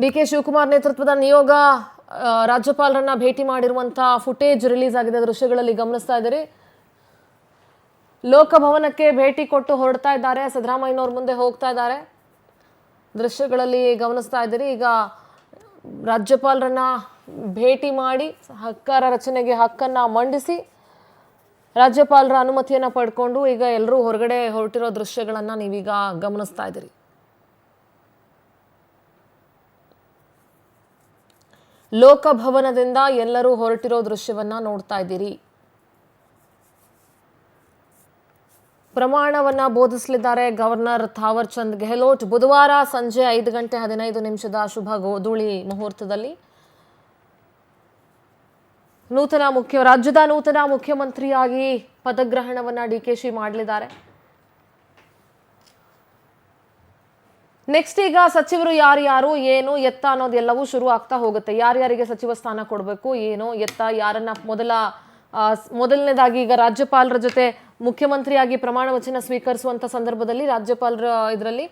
DK Shivakumar ನೇತೃತ್ವದ ನಿಯೋಗ ರಾಜ್ಯಪಾಲರನ್ನ ಭೇಟಿ ಮಾಡಿರುವಂತಹ ಫುಟೇಜ್ ರಿಲೀಸ್ ಆಗಿದೆ. ದೃಶ್ಯಗಳಲ್ಲಿ ಗಮನಿಸ್ತಾ ಇದ್ದೀರಿ. ಲೋಕಭವನಕ್ಕೆ ಭೇಟಿ ಕೊಟ್ಟು ಹೊರಡ್ತಾ ಇದ್ದಾರೆ. ಸಿದ್ದರಾಮಯ್ಯನವ್ರ ಮುಂದೆ ಹೋಗ್ತಾ ಇದ್ದಾರೆ. ದೃಶ್ಯಗಳಲ್ಲಿ ಗಮನಿಸ್ತಾ ಇದ್ದೀರಿ. ಈಗ ರಾಜ್ಯಪಾಲರನ್ನ ಭೇಟಿ ಮಾಡಿ ಹಕ್ಕರ ರಚನೆಗೆ ಹಕ್ಕನ್ನ ಮಂಡಿಸಿ ರಾಜ್ಯಪಾಲರ ಅನುಮತಿಯನ್ನ ಪಡ್ಕೊಂಡು ಈಗ ಎಲ್ಲರೂ ಹೊರಗಡೆ ಹೊರಟಿರೋ ದೃಶ್ಯಗಳನ್ನ ನೀವೀಗ ಗಮನಿಸ್ತಾ ಇದ್ದೀರಿ. ಲೋಕಭವನದಿಂದ ಎಲ್ಲರೂ ಹೊರಟಿರೋ ದೃಶ್ಯವನ್ನ ನೋಡ್ತಾ ಇದ್ದೀರಿ. ಪ್ರಮಾಣವನ್ನ ಬೋಧಿಸಲಿದ್ದಾರೆ ಗವರ್ನರ್ ಥಾವರ್ ಚಂದ್ ಗೆಹ್ಲೋಟ್. ಬುಧವಾರ ಸಂಜೆ 5:15 ಶುಭ ಗೋಧೂಳಿ ಮುಹೂರ್ತದಲ್ಲಿ ರಾಜ್ಯದ ನೂತನ ಮುಖ್ಯಮಂತ್ರಿಯಾಗಿ ಪದಗ್ರಹಣವನ್ನ ಡಿಕೆಶಿ ಮಾಡಲಿದ್ದಾರೆ. ನೆಕ್ಸ್ಟ್ ಈಗ ಸಚಿವರು ಯಾರ್ಯಾರು ಏನು ಎತ್ತ ಅನ್ನೋದೆಲ್ಲವೂ ಶುರು ಆಗ್ತಾ ಹೋಗುತ್ತೆ. ಯಾರ್ಯಾರಿಗೆ ಸಚಿವ ಸ್ಥಾನ ಕೊಡಬೇಕು, ಏನು ಎತ್ತ, ಯಾರನ್ನ ಮೊದಲನೇದಾಗಿ ಈಗ ರಾಜ್ಯಪಾಲರ ಜೊತೆ ಮುಖ್ಯಮಂತ್ರಿಯಾಗಿ ಪ್ರಮಾಣ ವಚನ ಸ್ವೀಕರಿಸುವಂತ ಸಂದರ್ಭದಲ್ಲಿ ರಾಜ್ಯಪಾಲರ ಇದರಲ್ಲಿ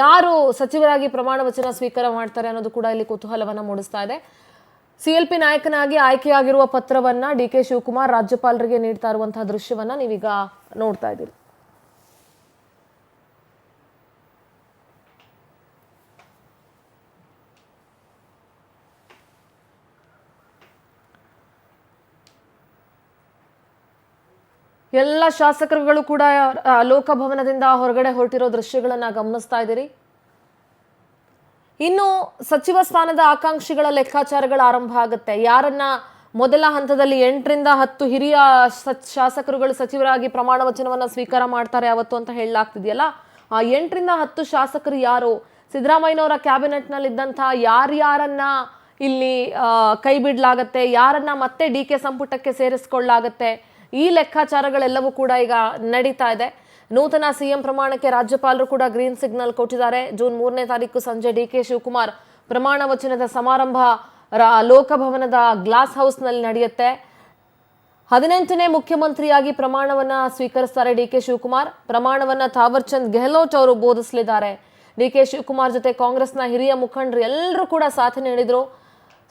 ಯಾರು ಸಚಿವರಾಗಿ ಪ್ರಮಾಣ ವಚನ ಸ್ವೀಕಾರ ಮಾಡ್ತಾರೆ ಅನ್ನೋದು ಕೂಡ ಇಲ್ಲಿ ಕುತೂಹಲವನ್ನ ಮೂಡಿಸ್ತಾ ಇದೆ. ಸಿಎಲ್ಪಿ ನಾಯಕನಾಗಿ ಆಯ್ಕೆಯಾಗಿರುವ ಪತ್ರವನ್ನ ಡಿಕೆ ಶಿವಕುಮಾರ್ ರಾಜ್ಯಪಾಲರಿಗೆ ನೀಡ್ತಾ ಇರುವಂತಹ ದೃಶ್ಯವನ್ನ ನೀವೀಗ ನೋಡ್ತಾ ಇದ್ದೀರಿ. ಎಲ್ಲ ಶಾಸಕರುಗಳು ಕೂಡ ಲೋಕಭವನದಿಂದ ಹೊರಗಡೆ ಹೊರಟಿರೋ ದೃಶ್ಯಗಳನ್ನ ಗಮನಿಸ್ತಾ ಇದ್ದೀರಿ. ಇನ್ನು ಸಚಿವ ಸ್ಥಾನದ ಆಕಾಂಕ್ಷಿಗಳ ಲೆಕ್ಕಾಚಾರಗಳು ಆರಂಭ ಆಗುತ್ತೆ. ಯಾರನ್ನ ಮೊದಲ ಹಂತದಲ್ಲಿ 8 ರಿಂದ 10 ಹಿರಿಯ ಶಾಸಕರುಗಳು ಸಚಿವರಾಗಿ ಪ್ರಮಾಣ ವಚನವನ್ನ ಸ್ವೀಕಾರ ಮಾಡ್ತಾರೆ ಅವತ್ತು ಅಂತ ಹೇಳಲಾಗ್ತಿದೆಯಲ್ಲ, ಆ 8 ರಿಂದ 10 ಶಾಸಕರು ಯಾರು, ಸಿದ್ದರಾಮಯ್ಯನವರ ಕ್ಯಾಬಿನೆಟ್ ನಲ್ಲಿ ಇದ್ದಂತಹ ಯಾರ್ಯಾರನ್ನ ಇಲ್ಲಿ ಕೈ ಬಿಡ್ಲಾಗತ್ತೆ, ಯಾರನ್ನ ಮತ್ತೆ ಡಿಕೆ ಸಂಪುಟಕ್ಕೆ ಸೇರಿಸಿಕೊಳ್ಳಲಾಗತ್ತೆ, ಈ ಲೆಕ್ಕಾಚಾರಗಳೆಲ್ಲವೂ ಕೂಡ ಈಗ ನಡೀತಾ ಇದೆ. ನೂತನ ಸಿಎಂ ಪ್ರಮಾಣಕ್ಕೆ ರಾಜ್ಯಪಾಲರು ಕೂಡ ಗ್ರೀನ್ ಸಿಗ್ನಲ್ ಕೊಟ್ಟಿದ್ದಾರೆ. ಜೂನ್ 3ನೇ ತಾರೀಕು ಸಂಜೆ ಡಿಕೆ ಶಿವಕುಮಾರ್ ಪ್ರಮಾಣ ವಚನದ ಸಮಾರಂಭ ಲೋಕಭವನದ ಗ್ಲಾಸ್ ಹೌಸ್ ನಲ್ಲಿ ನಡೆಯುತ್ತೆ. 18ನೇ ಮುಖ್ಯಮಂತ್ರಿಯಾಗಿ ಪ್ರಮಾಣವನ್ನ ಸ್ವೀಕರಿಸ್ತಾರೆ ಡಿಕೆ ಶಿವಕುಮಾರ್. ಪ್ರಮಾಣವನ್ನ ಥಾವರ್ ಚಂದ್ ಗೆಹ್ಲೋಟ್ ಅವರು ಬೋಧಿಸಲಿದ್ದಾರೆ. ಡಿಕೆ ಶಿವಕುಮಾರ್ ಜೊತೆ ಕಾಂಗ್ರೆಸ್ನ ಹಿರಿಯ ಮುಖಂಡರು ಎಲ್ಲರೂ ಕೂಡ ಸಾಥ್ ನೀಡಿದ್ರು.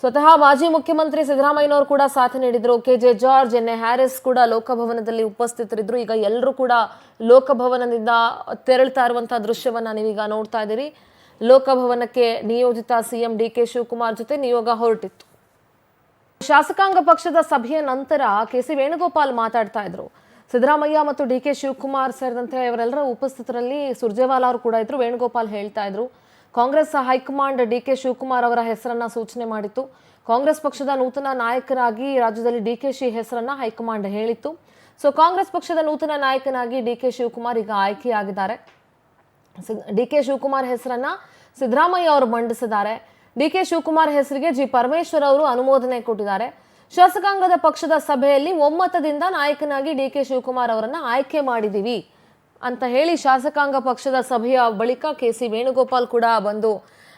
ಸ್ವತಃ ಮಾಜಿ ಮುಖ್ಯಮಂತ್ರಿ ಸಿದ್ದರಾಮಯ್ಯನವರು ಕೂಡ ಸಾಥ್ ನೀಡಿದ್ರು. ಕೆಜೆ ಜಾರ್ಜ್, ಎನ್ ಎ ಹ್ಯಾರಿಸ್ ಕೂಡ ಲೋಕಭವನದಲ್ಲಿ ಉಪಸ್ಥಿತರಿದ್ರು. ಈಗ ಎಲ್ಲರೂ ಕೂಡ ಲೋಕಭವನದಿಂದ ತೆರಳ್ತಾ ಇರುವಂತಹ ದೃಶ್ಯವನ್ನ ನೀವೀಗ ನೋಡ್ತಾ ಇದ್ದೀರಿ. ಲೋಕಭವನಕ್ಕೆ ನಿಯೋಜಿತ ಸಿಎಂ ಡಿಕೆ ಶಿವಕುಮಾರ್ ಜೊತೆ ನಿಯೋಗ ಹೊರಟಿತ್ತು. ಶಾಸಕಾಂಗ ಪಕ್ಷದ ಸಭೆಯ ನಂತರ ಕೆಸಿ ವೇಣುಗೋಪಾಲ್ ಮಾತಾಡ್ತಾ ಇದ್ರು. ಸಿದ್ದರಾಮಯ್ಯ ಮತ್ತು ಡಿಕೆ ಶಿವಕುಮಾರ್ ಸೇರಿದಂತೆ ಇವರೆಲ್ಲರ ಉಪಸ್ಥಿತರಲ್ಲಿ ಸುರ್ಜೇವಾಲಾ ಅವರು ಕೂಡ ಇದ್ರು. ವೇಣುಗೋಪಾಲ್ ಹೇಳ್ತಾ ಇದ್ರು, ಕಾಂಗ್ರೆಸ್ ಹೈಕಮಾಂಡ್ ಡಿಕೆ ಶಿವಕುಮಾರ್ ಅವರ ಹೆಸರನ್ನ ಸೂಚನೆ ಮಾಡಿತ್ತು. ಕಾಂಗ್ರೆಸ್ ಪಕ್ಷದ ನೂತನ ನಾಯಕರಾಗಿ ರಾಜ್ಯದಲ್ಲಿ ಡಿಕೆಶಿ ಹೆಸರನ್ನ ಹೈಕಮಾಂಡ್ ಹೇಳಿತ್ತು. ಸೊ ಕಾಂಗ್ರೆಸ್ ಪಕ್ಷದ ನೂತನ ನಾಯಕನಾಗಿ ಡಿಕೆ ಶಿವಕುಮಾರ್ ಈಗ ಆಯ್ಕೆಯಾಗಿದ್ದಾರೆ. ಡಿಕೆ ಶಿವಕುಮಾರ್ ಹೆಸರನ್ನ ಸಿದ್ದರಾಮಯ್ಯ ಅವರು ಮಂಡಿಸಿದ್ದಾರೆ. ಡಿಕೆ ಶಿವಕುಮಾರ್ ಹೆಸರಿಗೆ ಜಿ ಪರಮೇಶ್ವರ್ ಅವರು ಅನುಮೋದನೆ ಕೊಟ್ಟಿದ್ದಾರೆ. ಶಾಸಕಾಂಗದ ಪಕ್ಷದ ಸಭೆಯಲ್ಲಿ ಒಮ್ಮತದಿಂದ ನಾಯಕನಾಗಿ ಡಿಕೆ ಶಿವಕುಮಾರ್ ಅವರನ್ನ ಆಯ್ಕೆ ಮಾಡಿದೀವಿ ಅಂತ ಹೇಳಿ ಶಾಸಕಾಂಗ ಪಕ್ಷದ ಸಭೆಯ ಬಳಿಕ ಕೆಸಿ ವೇಣುಗೋಪಾಲ್ ಕೂಡ ಬಂದು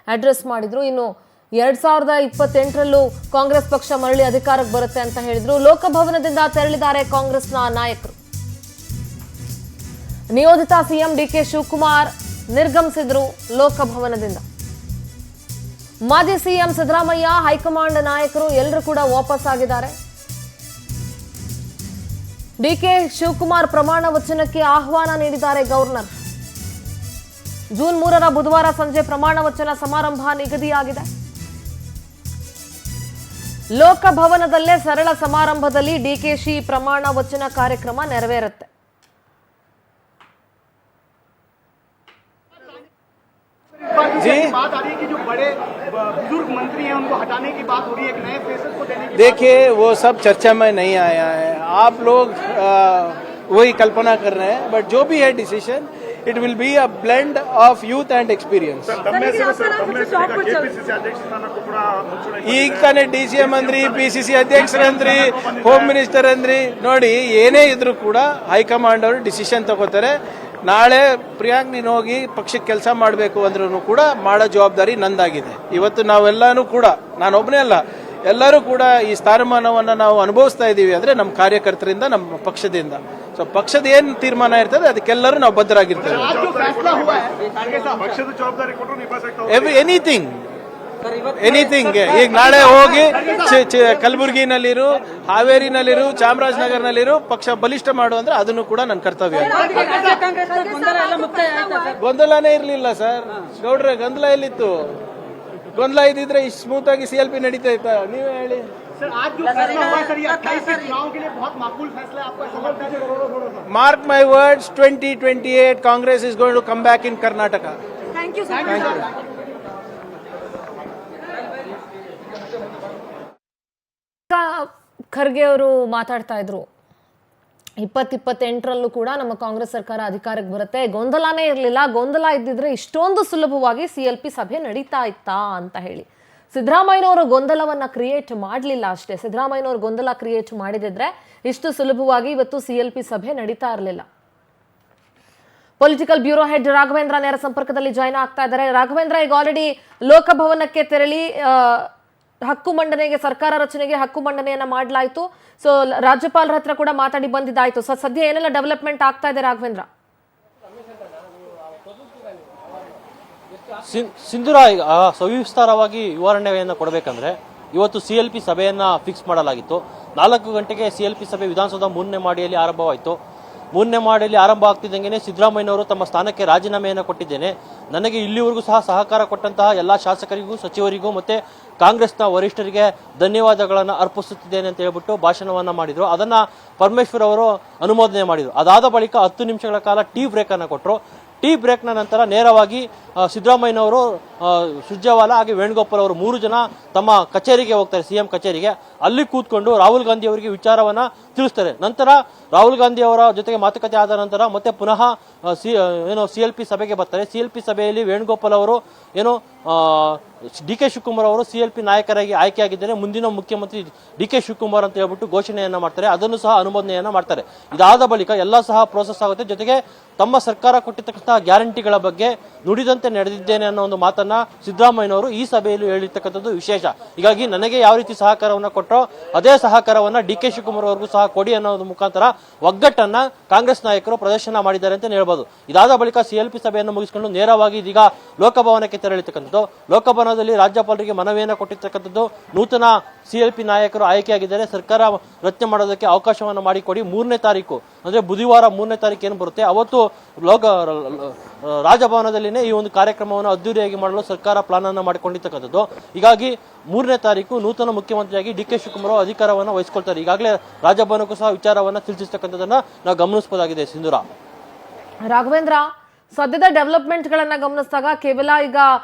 ಅಡ್ರೆಸ್ ಮಾಡಿದ್ರು. ಇನ್ನು 2028ರಲ್ಲೂ ಕಾಂಗ್ರೆಸ್ ಪಕ್ಷ ಮರಳಿ ಅಧಿಕಾರಕ್ಕೆ ಬರುತ್ತೆ ಅಂತ ಹೇಳಿದ್ರು. ಲೋಕಭವನದಿಂದ ತೆರಳಿದ್ದಾರೆ ಕಾಂಗ್ರೆಸ್ನ ನಾಯಕರು. ನಿಯೋಜಿತ ಸಿಎಂ ಡಿಕೆ ಶಿವಕುಮಾರ್ ನಿರ್ಗಮಿಸಿದ್ರು ಲೋಕಭವನದಿಂದ. ಮಾಜಿ ಸಿಎಂ ಸಿದ್ದರಾಮಯ್ಯ, ಹೈಕಮಾಂಡ್ ನಾಯಕರು ಎಲ್ಲರೂ ಕೂಡ ವಾಪಸ್ ಆಗಿದ್ದಾರೆ. ಡಿಕೆ ಶಿವಕುಮಾರ್ ಪ್ರಮಾಣ ವಚನಕ್ಕೆ ಆಹ್ವಾನ ನೀಡಿದ್ದಾರೆ ಗವರ್ನರ್. ಜೂನ್ 3ರ ಬುಧವಾರ ಸಂಜೆ ಪ್ರಮಾಣ ವಚನ ಸಮಾರಂಭ ನಿಗದಿಯಾಗಿದೆ. ಲೋಕಭವನದಲ್ಲೇ ಸರಳ ಸಮಾರಂಭದಲ್ಲಿ ಡಿಕೆಶಿ ಪ್ರಮಾಣ ವಚನ ಕಾರ್ಯಕ್ರಮ ನೆರವೇರುತ್ತೆ. बात आ रही है कि जो बड़े बुजुर्ग मंत्री हैं उनको हटाने की बात हो रही है, एक नए फेसेस को देने की। देखिए, वो सब चर्चा में नहीं आया है. आप लोग वही कल्पना कर रहे हैं, बट जो भी है decision, it will be a blend of youth and experience. ಈಗ ತಾನೇ DCM ಅಂದ್ರಿ, PCC ಅಧ್ಯಕ್ಷರಂದ್ರಿ, ಹೋಮ್ ಮಿನಿಸ್ಟರ್ ಅಂದ್ರಿ. ನೋಡಿ, ಏನೇ ಇದ್ರೂ ಕೂಡ ಹೈಕಮಾಂಡ್ ಅವರು ಡಿಸಿಷನ್ ತಗೋತಾರೆ. ನಾಳೆ ಪ್ರಿಯಾಂಕ್ ನೀನು ಹೋಗಿ ಪಕ್ಷಕ್ಕೆ ಕೆಲಸ ಮಾಡಬೇಕು ಅಂದ್ರೂ ಕೂಡ ಮಾಡೋ ಜವಾಬ್ದಾರಿ ನಂದಾಗಿದೆ. ಇವತ್ತು ನಾವೆಲ್ಲರೂ ಕೂಡ, ನಾನೊಬ್ಬನೇ ಅಲ್ಲ, ಎಲ್ಲರೂ ಕೂಡ ಈ ಸ್ಥಾನಮಾನವನ್ನು ನಾವು ಅನುಭವಿಸ್ತಾ ಇದ್ದೀವಿ ಅಂದರೆ ನಮ್ಮ ಕಾರ್ಯಕರ್ತರಿಂದ, ನಮ್ಮ ಪಕ್ಷದಿಂದ. ಸೊ ಪಕ್ಷದ ಏನು ತೀರ್ಮಾನ ಇರ್ತದೆ ಅದಕ್ಕೆಲ್ಲರೂ ನಾವು ಬದ್ಧರಾಗಿರ್ತೇವೆ. Anything anything. ಈಗ ನಾಳೆ ಹೋಗಿ ಕಲಬುರಗಿನಲ್ಲಿರು, ಹಾವೇರಿನಲ್ಲಿರು, ಚಾಮರಾಜನಗರನಲ್ಲಿರು ಪಕ್ಷ ಬಲಿಷ್ಠ ಮಾಡು ಅಂದ್ರೆ ಅದನ್ನು ಕೂಡ ನನ್ನ ಕರ್ತವ್ಯ. ಗೊಂದಲನೇ ಇರ್ಲಿಲ್ಲ ಸರ್ ಗೌಡ್ರೆ, ಗೊಂದಲ ಎಲ್ಲಿತ್ತು? ಗೊಂದಲ ಇದ್ದಿದ್ರೆ ಇಷ್ಟು ಸ್ಮೂತ್ ಆಗಿ CLP ನಡೀತಾ ಇತ್ತ? ನೀವೇ ಹೇಳಿ सर। आज जो फैसला हुआ सर, ये 28 के चुनाव के लिए बहुत माकूल फैसला है, आपको ऐसा लगता है? Mark my words, 2028 Congress is going to come back in Karnataka. Thank you, sir. Thank you. Kharge ಅವರು ಮಾತಾಡ್ತಾ ಇದ್ರು 2028ರಲ್ಲೂ ಕೂಡ ನಮ್ಮ ಕಾಂಗ್ರೆಸ್ ಸರ್ಕಾರ ಅಧಿಕಾರಕ್ಕೆ ಬರುತ್ತೆ, ಗೊಂದಲನೇ ಇರಲಿಲ್ಲ, ಗೊಂದಲ ಇದ್ದಿದ್ರೆ ಇಷ್ಟೊಂದು ಸುಲಭವಾಗಿ CLP ಸಭೆ ನಡೀತಾ ಇತ್ತಾ ಅಂತ ಹೇಳಿ. ಸಿದ್ದರಾಮಯ್ಯನವರು ಗೊಂದಲವನ್ನ ಕ್ರಿಯೇಟ್ ಮಾಡಲಿಲ್ಲ ಅಷ್ಟೇ. ಸಿದ್ದರಾಮಯ್ಯನವರು ಗೊಂದಲ ಕ್ರಿಯೇಟ್ ಮಾಡಿದಿದ್ರೆ ಇಷ್ಟು ಸುಲಭವಾಗಿ ಇವತ್ತು CLP ಸಭೆ ನಡೀತಾ ಇರಲಿಲ್ಲ. ಪೊಲಿಟಿಕಲ್ ಬ್ಯೂರೋ ಹೆಡ್ ರಾಘವೇಂದ್ರ ನೇರ ಸಂಪರ್ಕದಲ್ಲಿ ಜಾಯ್ನ್ ಆಗ್ತಾ ಇದ್ದಾರೆ. ರಾಘವೇಂದ್ರ, ಈಗ ಆಲ್ರೆಡಿ ಲೋಕಭವನಕ್ಕೆ ತೆರಳಿ ಹಕ್ಕು ಮಂಡನೆಗೆ, ಸರ್ಕಾರ ರಚನೆಗೆ ಹಕ್ಕು ಮಂಡನೆಯನ್ನ ಮಾಡಲಾಯಿತು. ಸೊ ರಾಜ್ಯಪಾಲರ ಹತ್ರ ಕೂಡ ಮಾತಾಡಿ ಬಂದಿದ್ದಾಯ್ತು. ಸೊ ಸದ್ಯ ಏನೆಲ್ಲ ಡೆವಲಪ್ಮೆಂಟ್ ಆಗ್ತಾ ಇದೆ ರಾಘವೇಂದ್ರ? ಸಿಂಧೂರ, ಸವಿಸ್ತಾರವಾಗಿ ವಿವರಣೆಯನ್ನು ಕೊಡಬೇಕಂದ್ರೆ ಇವತ್ತು CLP ಸಭೆಯನ್ನ ಫಿಕ್ಸ್ ಮಾಡಲಾಗಿತ್ತು. 4 ಗಂಟೆಗೆ CLP ಸಭೆ ವಿಧಾನಸೌಧ 3ನೇ ಮಾಡಿಯಲ್ಲಿ ಆರಂಭವಾಯಿತು. 3ನೇ ಮಾಡಿಯಲ್ಲಿ ಆರಂಭ ಆಗ್ತಿದ್ದಂಗೆ ಸಿದ್ದರಾಮಯ್ಯನವರು ತಮ್ಮ ಸ್ಥಾನಕ್ಕೆ ರಾಜೀನಾಮೆಯನ್ನು ಕೊಟ್ಟಿದ್ದೇನೆ, ನನಗೆ ಇಲ್ಲಿವರೆಗೂ ಸಹ ಸಹಕಾರ ಕೊಟ್ಟಂತಹ ಎಲ್ಲ ಶಾಸಕರಿಗೂ, ಸಚಿವರಿಗೂ ಮತ್ತೆ ಕಾಂಗ್ರೆಸ್ನ ವರಿಷ್ಠರಿಗೆ ಧನ್ಯವಾದಗಳನ್ನು ಅರ್ಪಿಸುತ್ತಿದ್ದೇನೆ ಅಂತ ಹೇಳ್ಬಿಟ್ಟು ಭಾಷಣವನ್ನ ಮಾಡಿದ್ರು. ಅದನ್ನ ಪರಮೇಶ್ವರ್ ಅವರು ಅನುಮೋದನೆ ಮಾಡಿದ್ರು. ಅದಾದ ಬಳಿಕ 10 ನಿಮಿಷಗಳ ಕಾಲ ಟೀ ಬ್ರೇಕ್ ಅನ್ನು ಕೊಟ್ಟರು. ಟೀ ಬ್ರೇಕ್ನ ನಂತರ ನೇರವಾಗಿ ಸಿದ್ದರಾಮಯ್ಯನವರು, ಸುರ್ಜೇವಾಲಾ ಹಾಗೆ ವೇಣುಗೋಪಾಲ್ ಅವರು 3 ಜನ ತಮ್ಮ ಕಚೇರಿಗೆ ಹೋಗ್ತಾರೆ, CM ಕಚೇರಿಗೆ. ಅಲ್ಲಿ ಕೂತ್ಕೊಂಡು ರಾಹುಲ್ ಗಾಂಧಿ ಅವರಿಗೆ ವಿಚಾರವನ್ನ ತಿಳಿಸ್ತಾರೆ. ನಂತರ ರಾಹುಲ್ ಗಾಂಧಿ ಅವರ ಜೊತೆಗೆ ಮಾತುಕತೆ ಆದ ನಂತರ ಮತ್ತೆ ಪುನಃ CLP ಸಭೆಗೆ ಬರ್ತಾರೆ. CLP ಸಭೆಯಲ್ಲಿ ವೇಣುಗೋಪಾಲ್ ಅವರು DK ಶಿವಕುಮಾರ್ ಅವರು CLP ನಾಯಕರಾಗಿ ಆಯ್ಕೆಯಾಗಿದ್ದಾರೆ, ಮುಂದಿನ ಮುಖ್ಯಮಂತ್ರಿ DK ಶಿವಕುಮಾರ್ ಅಂತ ಹೇಳ್ಬಿಟ್ಟು ಘೋಷಣೆಯನ್ನ ಮಾಡ್ತಾರೆ. ಅದನ್ನು ಸಹ ಅನುಮೋದನೆಯನ್ನ ಮಾಡ್ತಾರೆ. ಇದಾದ ಬಳಿಕ ಎಲ್ಲ ಸಹ ಪ್ರೋಸೆಸ್ ಆಗುತ್ತೆ. ಜೊತೆಗೆ ತಮ್ಮ ಸರ್ಕಾರ ಕೊಟ್ಟಿರ್ತಕ್ಕಂತಹ ಗ್ಯಾರಂಟಿಗಳ ಬಗ್ಗೆ ನುಡಿದಂತೆ ನಡೆದಿದ್ದೇನೆ ಅನ್ನೋ ಒಂದು ಮಾತನ್ನ ಸಿದ್ದರಾಮಯ್ಯನವರು ಈ ಸಭೆಯಲ್ಲಿ ಹೇಳಿರ್ತಕ್ಕಂಥದ್ದು ವಿಶೇಷ. ಹೀಗಾಗಿ ನನಗೆ ಯಾವ ರೀತಿ ಸಹಕಾರವನ್ನ ಕೊಟ್ಟರೋ ಅದೇ ಸಹಕಾರವನ್ನ DK ಶಿವಕುಮಾರ್ ಅವ್ರಿಗೂ ಸಹ ಕೊಡಿ ಅನ್ನೋದ್ರ ಮುಖಾಂತರ ಒಗ್ಗಟ್ಟನ್ನ ಕಾಂಗ್ರೆಸ್ ನಾಯಕರು ಪ್ರದರ್ಶನ ಮಾಡಿದ್ದಾರೆ ಅಂತ ಹೇಳ್ಬೋದು. ಇದಾದ ಬಳಿಕ CLP ಸಭೆಯನ್ನು ಮುಗಿಸಿಕೊಂಡು ನೇರವಾಗಿ ಇದೀಗ ಲೋಕಭವನಕ್ಕೆ ತೆರಳಿರ್ತಕ್ಕಂಥದ್ದು. ಲೋಕಭವನದಲ್ಲಿ ರಾಜ್ಯಪಾಲರಿಗೆ ಮನವಿಯನ್ನು ಕೊಟ್ಟಿರ್ತಕ್ಕಂಥದ್ದು, ನೂತನ CLP ನಾಯಕರು ಆಯ್ಕೆಯಾಗಿದ್ದಾರೆ, ಸರ್ಕಾರ ರಚನೆ ಮಾಡೋದಕ್ಕೆ ಅವಕಾಶವನ್ನು ಮಾಡಿಕೊಡಿ. 3ನೇ ತಾರೀಕು ಅಂದ್ರೆ ಬುಧವಾರ 3ನೇ ತಾರೀಕು ಏನು ಬರುತ್ತೆ ಅವತ್ತು ರಾಜಭವನದಲ್ಲಿನೇ ಈ ಒಂದು ಕಾರ್ಯಕ್ರಮವನ್ನು ಅದ್ದೂರಿಯಾಗಿ ಮಾಡಲು ಸರ್ಕಾರ ಪ್ಲಾನ್ ಅನ್ನು ಮಾಡಿಕೊಂಡಿರ್ತಕ್ಕಂಥದ್ದು. ಹೀಗಾಗಿ 3ನೇ ತಾರೀಕು ನೂತನ ಮುಖ್ಯಮಂತ್ರಿಯಾಗಿ DK ಶಿವಕುಮಾರ್ ಅಧಿಕಾರವನ್ನು ವಹಿಸಿಕೊಳ್ತಾರೆ. ಈಗಾಗಲೇ ರಾಜಭವನಕ್ಕೂ ಸಹ ವಿಚಾರವನ್ನ ತಿಳಿಸಿರ್ತಕ್ಕಂಥದ್ದನ್ನ ನಾವು ಗಮನಿಸಬಹುದಾಗಿದೆ. ಸಿಂಧೂರ, ರಾಘವೇಂದ್ರ, ಸದ್ಯದ ಡೆವಲಪ್ಮೆಂಟ್ಗಳನ್ನ ಗಮನಿಸಿದಾಗ ಕೇವಲ ಈಗ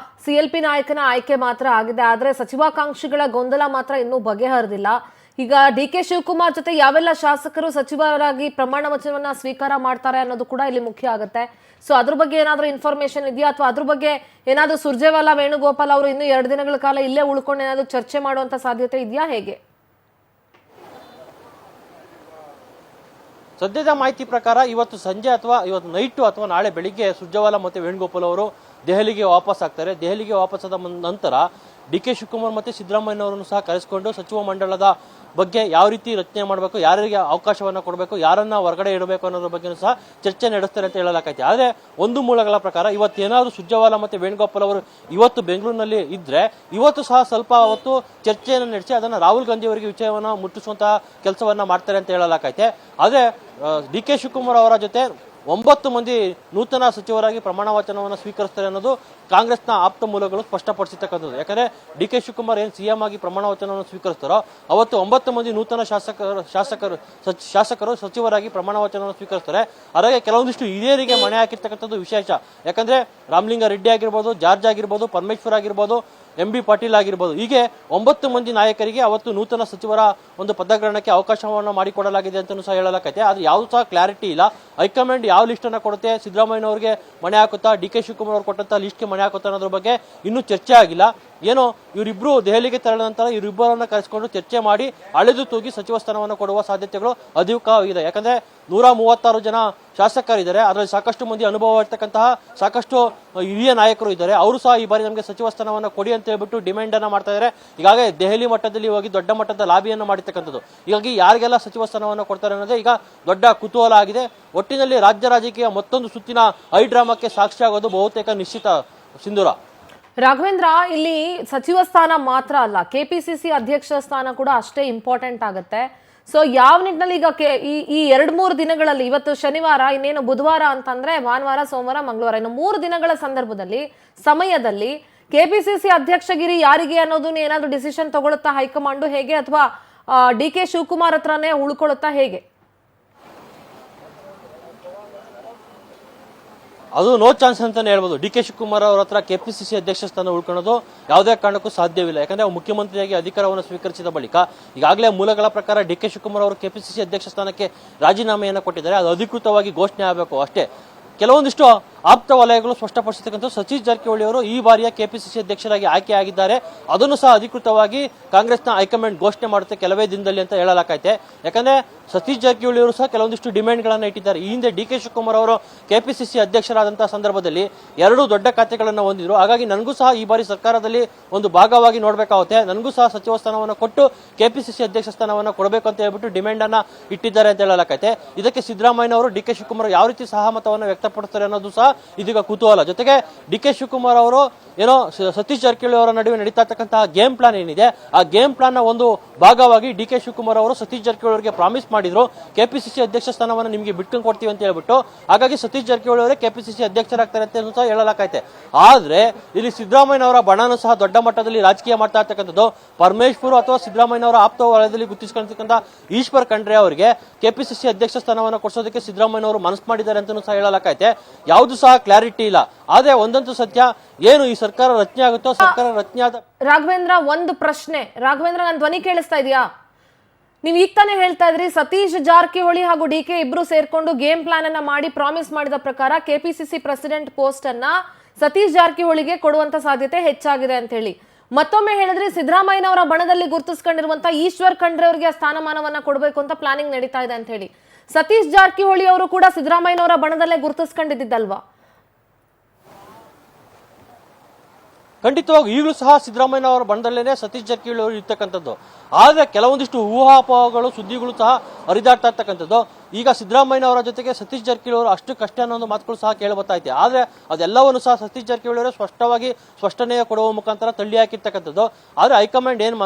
CLP ನಾಯಕನ ಆಯ್ಕೆ ಮಾತ್ರ ಆಗಿದೆ, ಆದರೆ ಸಚಿವಾಕಾಂಕ್ಷಿಗಳ ಗೊಂದಲ ಮಾತ್ರ ಇನ್ನೂ ಬಗೆಹರಿದಿಲ್ಲ. ಈಗ DK ಶಿವಕುಮಾರ್ ಜೊತೆ ಯಾವೆಲ್ಲ ಶಾಸಕರು ಸಚಿವರಾಗಿ ಪ್ರಮಾಣ ವಚನವನ್ನ ಸ್ವೀಕಾರ ಮಾಡ್ತಾರೆ ಅನ್ನೋದು ಕೂಡ ಇಲ್ಲಿ ಮುಖ್ಯ ಆಗುತ್ತೆ. ಸೊ ಅದ್ರ ಬಗ್ಗೆ ಏನಾದ್ರೂ ಇನ್ಫಾರ್ಮೇಶನ್ ಇದೆಯಾ, ಅಥವಾ ಅದ್ರ ಬಗ್ಗೆ ಏನಾದ್ರೂ ಸುರ್ಜೇವಾಲಾ, ವೇಣುಗೋಪಾಲ್ ಅವರು ಇನ್ನೂ 2 ದಿನಗಳ ಕಾಲ ಇಲ್ಲೇ ಉಳ್ಕೊಂಡು ಏನಾದ್ರೂ ಚರ್ಚೆ ಮಾಡುವಂತ ಸಾಧ್ಯತೆ ಇದೆಯಾ, ಹೇಗೆ? ಸದ್ಯದ ಮಾಹಿತಿ ಪ್ರಕಾರ ಇವತ್ತು ಸಂಜೆ ಅಥವಾ ಇವತ್ತು ನೈಟು ಅಥವಾ ನಾಳೆ ಬೆಳಿಗ್ಗೆ ಸುರ್ಜೇವಾಲಾ ಮತ್ತು ವೇಣುಗೋಪಾಲ್ ಅವರು ದೆಹಲಿಗೆ ವಾಪಸ್ ಆಗ್ತಾರೆ. ದೆಹಲಿಗೆ ವಾಪಸ್ಸಾದ ನಂತರ DK ಶಿವಕುಮಾರ್ ಮತ್ತೆ ಸಿದ್ದರಾಮಯ್ಯನವರನ್ನು ಸಹ ಕರೆಸಿಕೊಂಡು ಸಚಿವ ಮಂಡಲದ ಬಗ್ಗೆ ಯಾವ ರೀತಿ ರಚನೆ ಮಾಡಬೇಕು, ಯಾರಿಗೆ ಅವಕಾಶವನ್ನ ಕೊಡಬೇಕು, ಯಾರನ್ನ ಹೊರಗಡೆ ಇಡಬೇಕು ಅನ್ನೋದ್ರ ಬಗ್ಗೆ ಸಹ ಚರ್ಚೆ ನಡೆಸ್ತಾರೆ ಅಂತ ಹೇಳಲಾಗೈತೆ. ಆದ್ರೆ ಒಂದು ಮೂಲಗಳ ಪ್ರಕಾರ ಇವತ್ತೇನಾದ್ರೂ ಸುರ್ಜೇವಾಲಾ ಮತ್ತೆ ವೇಣುಗೋಪಾಲ್ ಅವರು ಇವತ್ತು ಬೆಂಗಳೂರಿನಲ್ಲಿ ಇದ್ರೆ ಇವತ್ತು ಸಹ ಸ್ವಲ್ಪ ಹೊತ್ತು ಚರ್ಚೆಯನ್ನು ನಡೆಸಿ ಅದನ್ನ ರಾಹುಲ್ ಗಾಂಧಿ ಅವರಿಗೆ ವಿಷಯವನ್ನ ಮುಟ್ಟಿಸುವಂತಹ ಕೆಲಸವನ್ನ ಮಾಡ್ತಾರೆ ಅಂತ ಹೇಳಲಾಗೈತೆ. ಆದ್ರೆ DK ಶಿವಕುಮಾರ್ ಅವರ ಜೊತೆ 9 ಮಂದಿ ನೂತನ ಸಚಿವರಾಗಿ ಪ್ರಮಾಣ ವಚನವನ್ನು ಸ್ವೀಕರಿಸ್ತಾರೆ ಅನ್ನೋದು ಕಾಂಗ್ರೆಸ್ನ ಆಪ್ತ ಮೂಲಗಳು ಸ್ಪಷ್ಟಪಡಿಸಿರ್ತಕ್ಕಂಥದ್ದು. ಯಾಕಂದ್ರೆ DK ಶಿವಕುಮಾರ್ ಏನು CM ಆಗಿ ಪ್ರಮಾಣ ವಚನವನ್ನು ಸ್ವೀಕರಿಸ್ತಾರೋ ಅವತ್ತು 9 ಮಂದಿ ನೂತನ ಶಾಸಕರು ಸಚಿವರಾಗಿ ಪ್ರಮಾಣ ವಚನವನ್ನು ಸ್ವೀಕರಿಸ್ತಾರೆ. ಹಾಗಾಗಿ ಕೆಲವೊಂದಿಷ್ಟು ಹಿರಿಯರಿಗೆ ಮಣೆ ಹಾಕಿರ್ತಕ್ಕಂಥದ್ದು ವಿಶೇಷ. ಯಾಕಂದ್ರೆ ರಾಮಲಿಂಗ ರೆಡ್ಡಿ ಆಗಿರ್ಬೋದು, ಜಾರ್ಜ್ ಆಗಿರ್ಬೋದು, ಪರಮೇಶ್ವರ್ ಆಗಿರ್ಬೋದು, MB ಪಾಟೀಲ್ ಆಗಿರ್ಬೋದು, ಹೀಗೆ 9 ಮಂದಿ ನಾಯಕರಿಗೆ ಅವತ್ತು ನೂತನ ಸಚಿವರ ಒಂದು ಪದಗ್ರಹಣಕ್ಕೆ ಅವಕಾಶವನ್ನು ಮಾಡಿಕೊಡಲಾಗಿದೆ ಅಂತ ಸಹ ಹೇಳಲಾಗೈತೆ. ಆದ್ರೆ ಯಾವ್ದು ಸಹ ಕ್ಲಾರಿಟಿ ಇಲ್ಲ. ಹೈಕಮಾಂಡ್ ಯಾವ ಲಿಸ್ಟ್ ಅನ್ನ ಕೊಡುತ್ತೆ, ಸಿದ್ದರಾಮಯ್ಯನವರಿಗೆ ಮಣೆ ಹಾಕುತ್ತಾ, DK ಶಿವಕುಮಾರ್ ಅವರು ಕೊಟ್ಟಂತ ಲಿಸ್ಟ್ಗೆ ಮಣೆ ಹಾಕುತ್ತಾ ಅನ್ನೋದ್ರ ಬಗ್ಗೆ ಇನ್ನೂ ಚರ್ಚೆ ಆಗಿಲ್ಲ. ಏನೋ ಇವರಿಬ್ರು ದೆಹಲಿಗೆ ತೆರಳಿದ ನಂತರ ಇವರಿಬ್ಬರನ್ನ ಕರೆಸಿಕೊಂಡು ಚರ್ಚೆ ಮಾಡಿ ಅಳೆದು ತೂಗಿ ಸಚಿವ ಸ್ಥಾನವನ್ನು ಕೊಡುವ ಸಾಧ್ಯತೆಗಳು ಅಧಿಕವಾಗಿದೆ. ಯಾಕಂದ್ರೆ 136 ಜನ ಶಾಸಕರಿದ್ದಾರೆ, ಅದರಲ್ಲಿ ಸಾಕಷ್ಟು ಮಂದಿ ಅನುಭವ ಇರ್ತಕ್ಕಂತಹ ಸಾಕಷ್ಟು ಹಿರಿಯ ನಾಯಕರು ಇದ್ದಾರೆ. ಅವರು ಸಹ ಈ ಬಾರಿ ನಮಗೆ ಸಚಿವ ಸ್ಥಾನವನ್ನು ಕೊಡಿ ಅಂತ ಹೇಳ್ಬಿಟ್ಟು ಡಿಮ್ಯಾಂಡ್ ಅನ್ನ ಮಾಡ್ತಾ ಇದ್ದಾರೆ. ಈಗಾಗಲೇ ದೆಹಲಿ ಮಟ್ಟದಲ್ಲಿ ಹೋಗಿ ದೊಡ್ಡ ಮಟ್ಟದ ಲಾಬಿಯನ್ನು ಮಾಡಿರ್ತಕ್ಕಂಥದ್ದು. ಹೀಗಾಗಿ ಯಾರಿಗೆಲ್ಲ ಸಚಿವ ಸ್ಥಾನವನ್ನು ಕೊಡ್ತಾರೆ ಅನ್ನೋದೇ ಈಗ ದೊಡ್ಡ ಕುತೂಹಲ ಆಗಿದೆ. ಒಟ್ಟಿನಲ್ಲಿ ರಾಜ್ಯ ರಾಜಕೀಯ ಮತ್ತೊಂದು ಸುತ್ತಿನ ಹೈಡ್ರಾಮಾಕ್ಕೆ ಸಾಕ್ಷಿಯಾಗೋದು ಬಹುತೇಕ ನಿಶ್ಚಿತ. ಸಿಂಧೂರ. ರಾಘವೇಂದ್ರ, ಇಲ್ಲಿ ಸಚಿವ ಸ್ಥಾನ ಮಾತ್ರ ಅಲ್ಲ, ಕೆಪಿಸಿಸಿ ಅಧ್ಯಕ್ಷ ಸ್ಥಾನ ಕೂಡ ಅಷ್ಟೇ ಇಂಪಾರ್ಟೆಂಟ್ ಆಗುತ್ತೆ. ಸೊ ಯಾವ ನಿಟ್ಟಿನಲ್ಲಿ ಈಗ ಈ 2-3 ದಿನಗಳಲ್ಲಿ, ಇವತ್ತು ಶನಿವಾರ, ಇನ್ನೇನು ಬುಧವಾರ ಅಂತಂದ್ರೆ ಭಾನುವಾರ, ಸೋಮವಾರ, ಮಂಗಳವಾರ, ಇನ್ನು 3 ದಿನಗಳ ಸಮಯದಲ್ಲಿ ಕೆಪಿಸಿಸಿ ಅಧ್ಯಕ್ಷಗಿರಿ ಯಾರಿಗೆ ಅನ್ನೋದನ್ನ ಏನಾದ್ರು ಡಿಸಿಷನ್ ತಗೊಳುತ್ತಾ ಹೈಕಮಾಂಡ್, ಹೇಗೆ, ಅಥವಾ ಡಿ.ಕೆ. ಶಿವಕುಮಾರ್ ಹತ್ರನೇ ಉಳ್ಕೊಳ್ಳುತ್ತಾ, ಹೇಗೆ? ಅದು ನೋ ಚಾನ್ಸ್ ಅಂತಾನೆ ಹೇಳ್ಬೋದು. ಡಿ.ಕೆ. ಶಿವಕುಮಾರ್ ಅವರ ಹತ್ರ ಕೆಪಿಸಿಸಿ ಅಧ್ಯಕ್ಷ ಸ್ಥಾನ ಉಳ್ಕೊಳ್ಳೋದು ಯಾವುದೇ ಕಾರಣಕ್ಕೂ ಸಾಧ್ಯವಿಲ್ಲ. ಯಾಕಂದ್ರೆ ಅವರು ಮುಖ್ಯಮಂತ್ರಿಯಾಗಿ ಅಧಿಕಾರವನ್ನು ಸ್ವೀಕರಿಸಿದ ಬಳಿಕ ಈಗಾಗಲೇ ಮೂಲಗಳ ಪ್ರಕಾರ ಡಿ.ಕೆ. ಶಿವಕುಮಾರ್ ಅವರು ಕೆಪಿಸಿಸಿ ಅಧ್ಯಕ್ಷ ಸ್ಥಾನಕ್ಕೆ ರಾಜೀನಾಮೆಯನ್ನು ಕೊಟ್ಟಿದ್ದಾರೆ. ಅದು ಅಧಿಕೃತವಾಗಿ ಘೋಷಣೆ ಆಗಬೇಕು ಅಷ್ಟೇ. ಕೆಲವೊಂದಿಷ್ಟು ಆಪ್ತ ವಲಯಗಳು ಸ್ಪಷ್ಟಪಡಿಸತಕ್ಕಂಥ ಸತೀಶ್ ಜಾರಕಿಹೊಳಿ ಅವರು ಈ ಬಾರಿಯ ಕೆಪಿಸಿಸಿ ಅಧ್ಯಕ್ಷರಾಗಿ ಆಯ್ಕೆಯಾಗಿದ್ದಾರೆ. ಅದನ್ನು ಸಹ ಅಧಿಕೃತವಾಗಿ ಕಾಂಗ್ರೆಸ್ನ ಹೈಕಮಾಂಡ್ ಘೋಷಣೆ ಮಾಡುತ್ತೆ ಕೆಲವೇ ದಿನದಲ್ಲಿ ಅಂತ ಹೇಳಲಾಗೈತೆ. ಯಾಕಂದ್ರೆ ಸತೀಶ್ ಜಾರಕಿಹೊಳಿ ಅವರು ಸಹ ಕೆಲವೊಂದಿಷ್ಟು ಡಿಮ್ಯಾಂಡ್ಗಳನ್ನು ಇಟ್ಟಿದ್ದಾರೆ. ಈ ಹಿಂದೆ ಡಿ.ಕೆ. ಶಿವಕುಮಾರ್ ಅವರು ಕೆಪಿಸಿಸಿ ಅಧ್ಯಕ್ಷರಾದಂತಹ ಸಂದರ್ಭದಲ್ಲಿ 2 ದೊಡ್ಡ ಖಾತೆಗಳನ್ನು ಹೊಂದಿದ್ರು. ಹಾಗಾಗಿ ನನಗೂ ಸಹ ಈ ಬಾರಿ ಸರ್ಕಾರದಲ್ಲಿ ಒಂದು ಭಾಗವಾಗಿ ನೋಡ್ಬೇಕಾಗುತ್ತೆ, ನನಗೂ ಸಹ ಸಚಿವ ಸ್ಥಾನವನ್ನು ಕೊಟ್ಟು ಕೆಪಿಸಿಸಿ ಅಧ್ಯಕ್ಷ ಸ್ಥಾನವನ್ನು ಕೊಡಬೇಕು ಅಂತ ಹೇಳ್ಬಿಟ್ಟು ಡಿಮ್ಯಾಂಡ್ ಅನ್ನ ಇಟ್ಟಿದ್ದಾರೆ ಅಂತ ಹೇಳಲಾಗೈತೆ. ಇದಕ್ಕೆ ಸಿದ್ದರಾಮಯ್ಯ ಅವರು ಡಿ.ಕೆ. ಶಿವಕುಮಾರ್ ಯಾವ ರೀತಿ ಸಹಮತವನ್ನು ವ್ಯಕ್ತಪಡಿಸ್ತಾರೆ ಅನ್ನೋದು ಸಹ ಇದೀಗ ಕುತೂಹಲ. ಜೊತೆಗೆ ಡಿ.ಕೆ. ಶಿವಕುಮಾರ್ ಅವರು ಏನೋ ಸತೀಶ್ ಜಾರಕಿಹೊಳಿ ಅವರ ನಡುವೆ ನಡೀತಾ ಇರ್ತಕ್ಕಂತಹ ಗೇಮ್ ಪ್ಲಾನ್ ಏನಿದೆ, ಆ ಗೇಮ್ ಪ್ಲಾನ್ ನ ಒಂದು ಭಾಗವಾಗಿ ಡಿ.ಕೆ. ಶಿವಕುಮಾರ್ ಅವರು ಸತೀಶ್ ಜಾರಕಿಹೊಳಿ ಅವರಿಗೆ ಪ್ರಾಮಿಸ್ ಮಾಡಿದ್ರು, ಕೆಪಿಸಿಸಿ ಅಧ್ಯಕ್ಷ ಸ್ಥಾನವನ್ನು ನಿಮಗೆ ಬಿಟ್ಕೊಂಡು ಕೊಡ್ತೀವಿ ಅಂತ ಹೇಳ್ಬಿಟ್ಟು. ಹಾಗಾಗಿ ಸತೀಶ್ ಜಾರಕಿಹೊಳಿ ಅವರೇ ಕೆಪಿಸಿಸಿ ಅಧ್ಯಕ್ಷರಾಗ್ತಾರೆ ಅಂತ ಸಹ ಹೇಳಲಾಗೈತೆ. ಆದ್ರೆ ಇಲ್ಲಿ ಸಿದ್ದರಾಮಯ್ಯ ಅವರ ಬಣನೂ ಸಹ ದೊಡ್ಡ ಮಟ್ಟದಲ್ಲಿ ರಾಜಕೀಯ ಮಾಡ್ತಾ ಇರ್ತಕ್ಕಂಥದ್ದು. ಪರಮೇಶ್ವರ್ ಅಥವಾ ಸಿದ್ದರಾಮಯ್ಯ ಅವರ ಆಪ್ತ ವಲಯದಲ್ಲಿ ಗುರುತಿಸಿಕೊಂಡಿರ್ತಕ್ಕಂಥ ಈಶ್ವರ್ ಖಂಡ್ರೆ ಅವರಿಗೆ ಕೆಪಿಸಿಸಿ ಅಧ್ಯಕ್ಷ ಸ್ಥಾನವನ್ನು ಕೊಡಿಸೋದಕ್ಕೆ ಸಿದ್ದರಾಮಯ್ಯ ಅವರು ಮನಸ್ಸು ಮಾಡಿದ್ದಾರೆ ಅಂತ ಸಹ ಹೇಳಲಾಗೈತೆ. ಯಾವುದು ಸಹ ಕ್ಲಾರಿಟಿ ಇಲ್ಲ. ಆದ್ರೆ ಒಂದಂತೂ ಸತ್ಯ, ಏನು ಈ ಸರ್ಕಾರ ರಚನೆ ಆಗುತ್ತೋ, ಸರ್ಕಾರ ರಚನೆ ಆದ ರಾಘವೇಂದ್ರ, ಒಂದು ಪ್ರಶ್ನೆ. ರಾಘವೇಂದ್ರ, ನನ್ನ ಧ್ವನಿ ಕೇಳಿಸ್ತಾ ಇದೆಯಾ? ನೀವು ಈಗ ತಾನೇ ಹೇಳ್ತಾ ಇದ್ರಿ ಸತೀಶ್ ಜಾರಕಿಹೊಳಿ ಹಾಗೂ ಡಿ.ಕೆ. ಇಬ್ರು ಸೇರ್ಕೊಂಡು ಗೇಮ್ ಪ್ಲಾನ್ ಅನ್ನ ಮಾಡಿ ಪ್ರಾಮಿಸ್ ಮಾಡಿದ ಪ್ರಕಾರ ಕೆಪಿಸಿಸಿ ಪ್ರೆಸಿಡೆಂಟ್ ಪೋಸ್ಟ್ ಅನ್ನ ಸತೀಶ್ ಜಾರಕಿಹೊಳಿಗೆ ಕೊಡುವಂತ ಸಾಧ್ಯತೆ ಹೆಚ್ಚಾಗಿದೆ ಅಂತ ಹೇಳಿ. ಮತ್ತೊಮ್ಮೆ ಹೇಳಿದ್ರೆ ಸಿದ್ದರಾಮಯ್ಯನವರ ಬಣದಲ್ಲಿ ಗುರುತಿಸ್ಕೊಂಡಿರುವಂತ ಈಶ್ವರ್ ಖಂಡ್ರೆ ಅವರಿಗೆ ಆ ಸ್ಥಾನಮಾನವನ್ನ ಕೊಡಬೇಕು ಅಂತ ಪ್ಲಾನಿಂಗ್ ನಡೀತಾ ಇದೆ ಅಂತ ಹೇಳಿ. ಸತೀಶ್ ಜಾರಕಿಹೊಳಿ ಅವರು ಕೂಡ ಸಿದ್ದರಾಮಯ್ಯನವರ ಬಣದಲ್ಲೇ ಗುರುತಿಸ್ಕೊಂಡಿದ್ದಲ್ವಾ? ಖಂಡಿತವಾಗಿ ಈಗಲೂ ಸಹ ಸಿದ್ದರಾಮಯ್ಯ ಅವರ ಬಣದಲ್ಲೇನೆ ಸತೀಶ್ ಜಾರಕಿಹೊಳಿ ಅವರು ಇರ್ತಕ್ಕಂಥದ್ದು. ಆದ್ರೆ ಕೆಲವೊಂದಿಷ್ಟು ಊಹಾಪೋಹಗಳು, ಸುದ್ದಿಗಳು ಸಹ ಹರಿದಾಡ್ತಾ ಇರ್ತಕ್ಕಂಥದ್ದು. ಈಗ ಸಿದ್ದರಾಮಯ್ಯ ಅವರ ಜೊತೆಗೆ ಸತೀಶ್ ಜಾರಕಿಹೊಳಿ ಅವರು ಅಷ್ಟು ಕಷ್ಟ ಅನ್ನೋ ಒಂದು ಮಾತುಗಳು ಸಹ ಕೇಳಿ ಬರ್ತಾ ಇದೆ. ಆದ್ರೆ ಅದೆಲ್ಲವನ್ನು ಸಹ ಸತೀಶ್ ಜಾರಕಿಹೊಳಿ ಅವರು ಸ್ಪಷ್ಟವಾಗಿ ಸ್ಪಷ್ಟನೆಯ ಕೊಡುವ ಮುಖಾಂತರ ತಳ್ಳಿ ಹಾಕಿರ್ತಕ್ಕಂಥದ್ದು. ಆದ್ರೆ ಹೈಕಮಾಂಡ್ ಏನು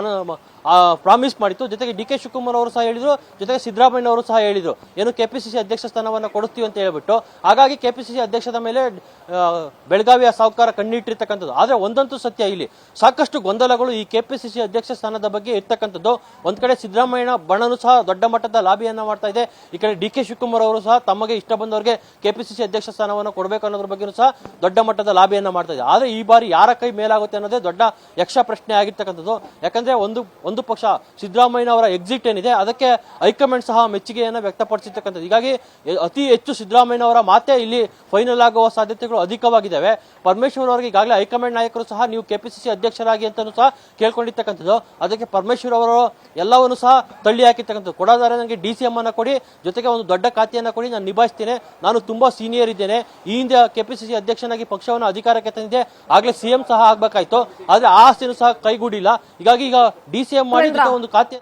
ಪ್ರಾಮಿಸ್ ಮಾಡಿತ್ತು, ಜೊತೆಗೆ ಡಿ.ಕೆ. ಶಿವಕುಮಾರ್ ಅವರು ಸಹ ಹೇಳಿದ್ರು, ಜೊತೆಗೆ ಸಿದ್ದರಾಮಯ್ಯ ಅವರು ಸಹ ಹೇಳಿದ್ರು, ಏನು ಕೆಪಿಸಿಸಿ ಅಧ್ಯಕ್ಷ ಸ್ಥಾನವನ್ನು ಕೊಡುತ್ತೀವಿ ಅಂತ ಹೇಳ್ಬಿಟ್ಟು. ಹಾಗಾಗಿ ಕೆಪಿಸಿಸಿ ಅಧ್ಯಕ್ಷದ ಮೇಲೆ ಬೆಳಗಾವಿಯ ಸಾಹುಕಾರ ಕಣ್ಣಿಟ್ಟಿರ್ತಕ್ಕಂಥದ್ದು. ಆದ್ರೆ ಒಂದಂತೂ ಸತ್ಯ, ಇಲ್ಲಿ ಸಾಕಷ್ಟು ಗೊಂದಲಗಳು ಈ ಕೆಪಿಸಿಸಿ ಅಧ್ಯಕ್ಷ ಸ್ಥಾನದ ಬಗ್ಗೆ ಇರ್ತಕ್ಕಂಥದ್ದು. ಒಂದ್ ಕಡೆ ಸಿದ್ದರಾಮಯ್ಯ ಬಣನು ಸಹ ದೊಡ್ಡ ಮಟ್ಟದ ಲಾಬಿಯನ್ನ ಮಾಡ್ತಾ ಇದೆ. ಈ ಕಡೆ ಡಿ.ಕೆ. ಶಿವಕುಮಾರ್ ಅವರು ಸಹ ತಮಗೆ ಇಷ್ಟ ಬಂದವರಿಗೆ ಕೆಪಿಸಿಸಿ ಅಧ್ಯಕ್ಷ ಸ್ಥಾನವನ್ನು ಕೊಡಬೇಕು ಅನ್ನೋದ್ರ ಬಗ್ಗೆ ಸಹ ದೊಡ್ಡ ಮಟ್ಟದ ಲಾಬಿಯನ್ನ ಮಾಡ್ತಾ ಇದೆ. ಆದ್ರೆ ಈ ಬಾರಿ ಯಾರ ಕೈ ಮೇಲಾಗುತ್ತೆ ಅನ್ನೋದೇ ದೊಡ್ಡ ಯಕ್ಷ ಪ್ರಶ್ನೆ ಆಗಿರ್ತಕ್ಕಂಥದ್ದು. ಯಾಕಂದ್ರೆ ಒಂದು ಪಕ್ಷ ಸಿದ್ದರಾಮಯ್ಯ ಅವರ ಎಕ್ಸಿಟ್ ಏನಿದೆ, ಅದಕ್ಕೆ ಹೈಕಮಾಂಡ್ ಸಹ ಮೆಚ್ಚುಗೆಯನ್ನು ವ್ಯಕ್ತಪಡಿಸಿರ್ತಕ್ಕಂಥದ್ದು. ಹೀಗಾಗಿ ಅತಿ ಹೆಚ್ಚು ಸಿದ್ದರಾಮಯ್ಯ ಅವರ ಮಾತೆ ಇಲ್ಲಿ ಫೈನಲ್ ಆಗುವ ಸಾಧ್ಯತೆಗಳು ಅಧಿಕವಾಗಿದ್ದಾವೆ. ಪರಮೇಶ್ವರ್ ಅವರಿಗೆ ಈಗಾಗಲೇ ಹೈಕಮಾಂಡ್ ನಾಯಕರು ಸಹ ನೀವು ಕೆಪಿಸಿಸಿ ಅಧ್ಯಕ್ಷರಾಗಿ ಅಂತಾನೂ ಸಹ ಕೇಳ್ಕೊಂಡಿರ್ತಕ್ಕಂಥದ್ದು. ಅದಕ್ಕೆ ಪರಮೇಶ್ವರ್ ಅವರು ಎಲ್ಲವನ್ನು ಸಹ ತಳ್ಳಿ ಹಾಕಿರ್ತಕ್ಕಂಥದ್ದು. ಕೊಡೋದಾರೆ ನನಗೆ DCM ಅನ್ನ ಕೊಡಿ, ಜೊತೆಗೆ ಒಂದು ದೊಡ್ಡ ಖಾತೆಯನ್ನ ಕೊಡಿ, ನಾನು ನಿಭಾಯಿಸ್ತೇನೆ, ನಾನು ತುಂಬಾ ಸೀನಿಯರ್ ಇದ್ದೇನೆ, ಈ ಹಿಂದೆ ಕೆಪಿಸಿಸಿ ಅಧ್ಯಕ್ಷನಾಗಿ ಪಕ್ಷವನ್ನು ಅಧಿಕಾರಕ್ಕೆ ತಂದಿದ್ದೆ, ಆಗ್ಲೇ CM ಸಹ ಆಗ್ಬೇಕಾಯ್ತು, ಆದ್ರೆ ಆ ಆಸ್ತಿನೂ ಸಹ ಕೈಗೂಡಿಲ್ಲ. ಹೀಗಾಗಿ ಈಗ DCM ಮಾಡಿ ಒಂದು ಖಾತೆ